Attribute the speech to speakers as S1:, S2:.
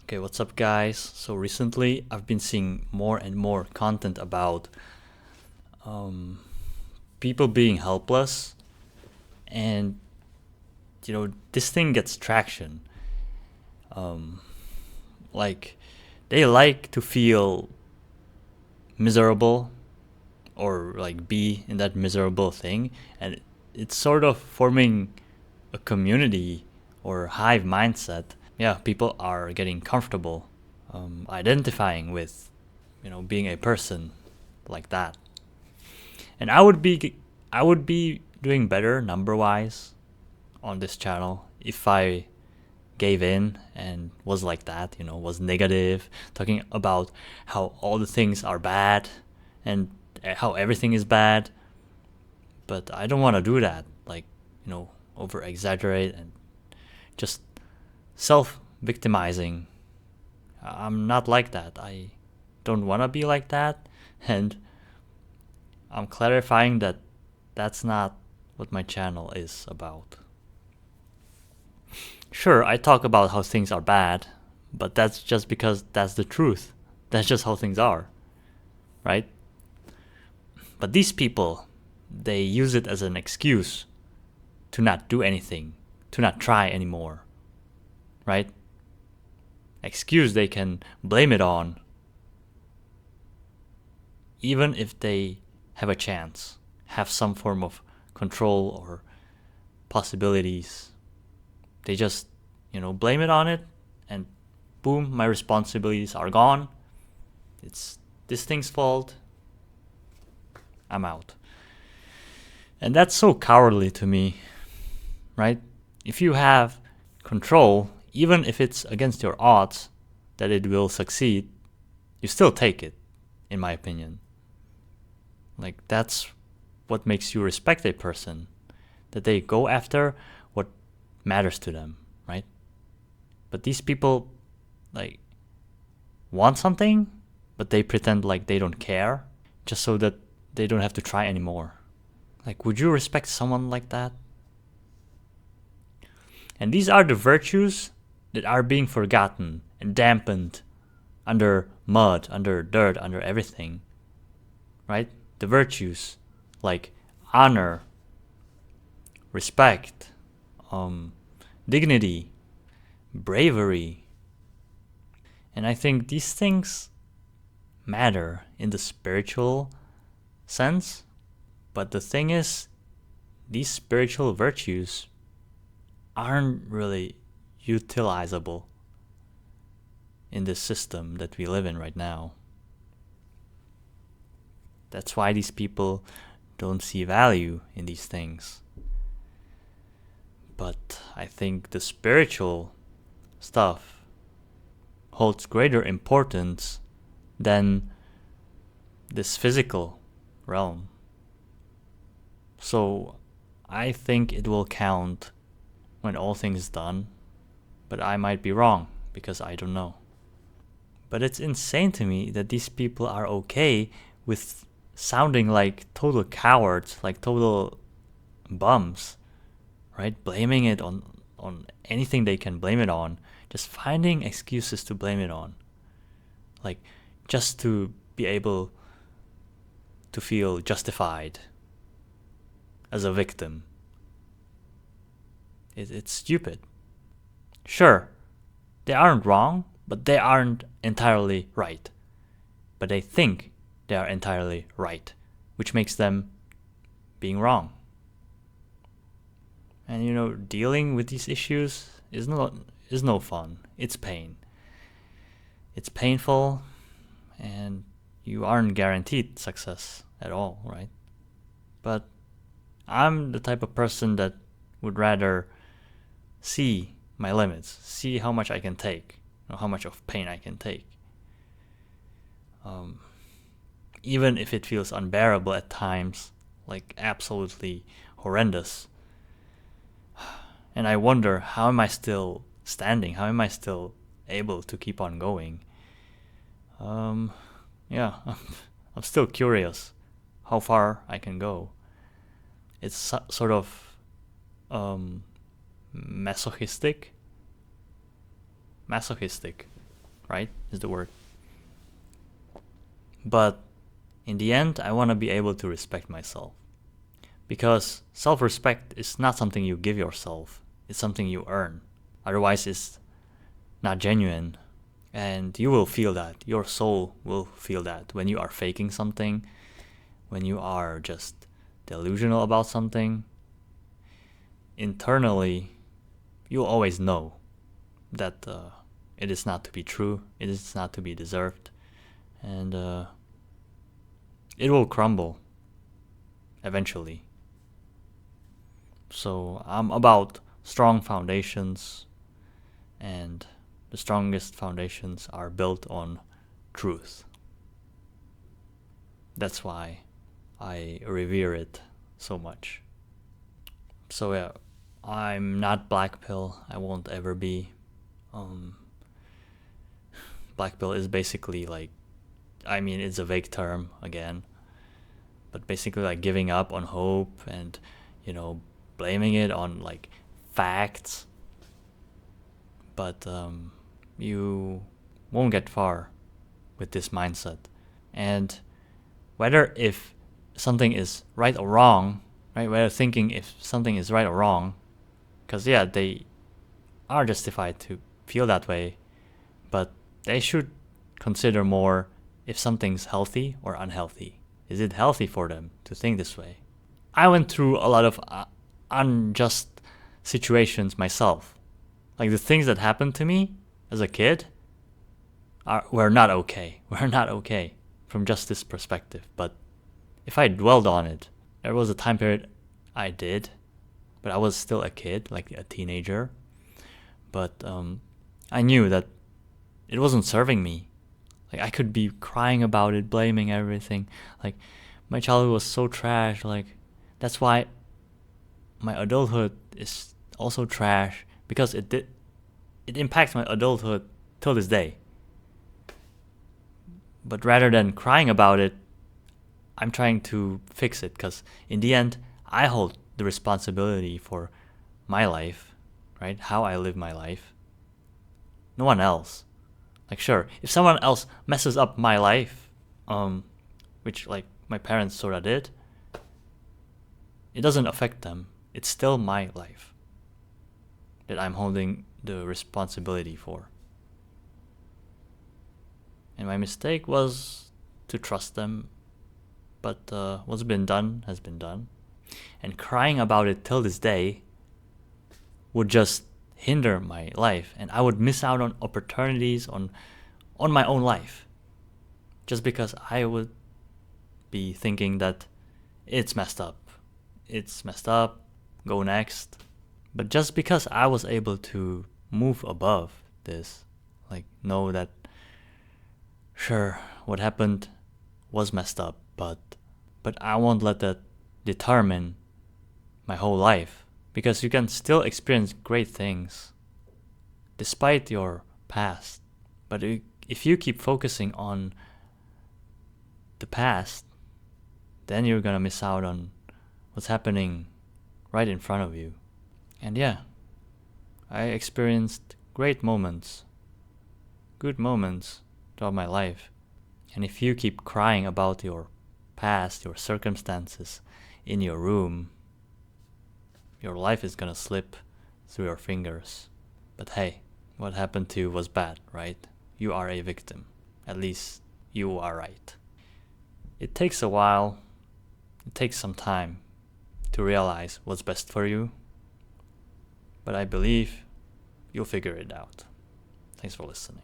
S1: Okay, what's up guys? So recently I've been seeing more and more content about people being helpless, and this thing gets traction. Like they like to feel miserable or like be in that miserable thing, and it's sort of forming a community or hive mindset. Yeah, people are getting comfortable identifying with being a person like that. And I would be doing better number wise on this channel if I gave in and was like that, was negative, talking about how all the things are bad and how everything is bad. But I don't want to do that, like, over exaggerate and just self victimizing. I'm not like that. I don't want to be like that. And I'm clarifying that that's not what my channel is about. Sure, I talk about how things are bad, but that's just because that's the truth. That's just how things are, right? But these people, they use it as an excuse to not do anything, to not try anymore, right? Excuse they can blame it on, even if they have a chance, have some form of control or possibilities. They just, blame it on it, and boom, my responsibilities are gone. It's this thing's fault. I'm out. And that's so cowardly to me, right? If you have control, even if it's against your odds that it will succeed, you still take it, in my opinion. Like, that's what makes you respect a person, that they go after what matters to them, right? But these people, like, want something, but they pretend like they don't care just so that they don't have to try anymore. Like, would you respect someone like that? And these are the virtues that are being forgotten and dampened under mud, under dirt, under everything, right? The virtues like honor, respect, dignity, bravery. And I think these things matter in the spiritual sense, but the thing is, these spiritual virtues aren't really utilizable in this system that we live in right now. That's why these people don't see value in these things. But I think the spiritual stuff holds greater importance than this physical realm. So I think it will count when all things is done, but I might be wrong because I don't know. But it's insane to me that these people are okay with sounding like total cowards, like total bums, right? Blaming it on anything they can blame it on, just finding excuses to blame it on, like just to be able to feel justified as a victim. It's stupid. Sure, they aren't wrong, but they aren't entirely right. But they think they are entirely right, which makes them being wrong. And dealing with these issues is no fun. It's pain. It's painful, and you aren't guaranteed success at all, right? But I'm the type of person that would rather see my limits, see how much I can take, how much of pain I can take. Even if it feels unbearable at times, like absolutely horrendous. And I wonder, how am I still standing? How am I still able to keep on going? Yeah, I'm still curious how far I can go. It's sort of masochistic. right? Is the word. But in the end, I want to be able to respect myself. Because self-respect is not something you give yourself. It's something you earn. Otherwise, it's not genuine. And you will feel that. Your soul will feel that when you are faking something, when you are just delusional about something. Internally, you'll always know that it is not to be true, it is not to be deserved, and it will crumble eventually. So I'm about strong foundations, and the strongest foundations are built on truth. That's why I revere it so much. So yeah, I'm not black pill. I won't ever be. Black pill is basically like, I mean, it's a vague term again, but basically like giving up on hope and, blaming it on like facts. But you won't get far with this mindset. And whether if something is right or wrong, right? Whether thinking if something is right or wrong, because yeah, they are justified to feel that way, but they should consider more if something's healthy or unhealthy. Is it healthy for them to think this way? I went through a lot of unjust situations myself. Like the things that happened to me as a kid were not okay. Were not okay from just this perspective. But if I dwelled on it, there was a time period I did, but I was still a kid, like a teenager. But I knew that it wasn't serving me. Like I could be crying about it, blaming everything. Like my childhood was so trash. Like that's why my adulthood is also trash, because it impacts my adulthood till this day. But rather than crying about it, I'm trying to fix it, because in the end, I hold the responsibility for my life, right? How I live my life. No one else. Like sure, if someone else messes up my life, which like my parents sort of did, it doesn't affect them. It's still my life that I'm holding the responsibility for. And my mistake was to trust them, but what's been done has been done. And crying about it till this day would just hinder my life, and I would miss out on opportunities on my own life, just because I would be thinking that it's messed up. It's messed up, go next. But just because I was able to move above this, like know that sure, what happened was messed up, but I won't let that determine my whole life, because you can still experience great things despite your past. But if you keep focusing on the past, then you're gonna miss out on what's happening right in front of you. And yeah, I experienced great moments, good moments throughout my life. And if you keep crying about your past, your circumstances in your room, your life is gonna slip through your fingers. But hey, what happened to you was bad, right? You are a victim. At least you are right. It takes a while, it takes some time to realize what's best for you, but I believe you'll figure it out. Thanks for listening.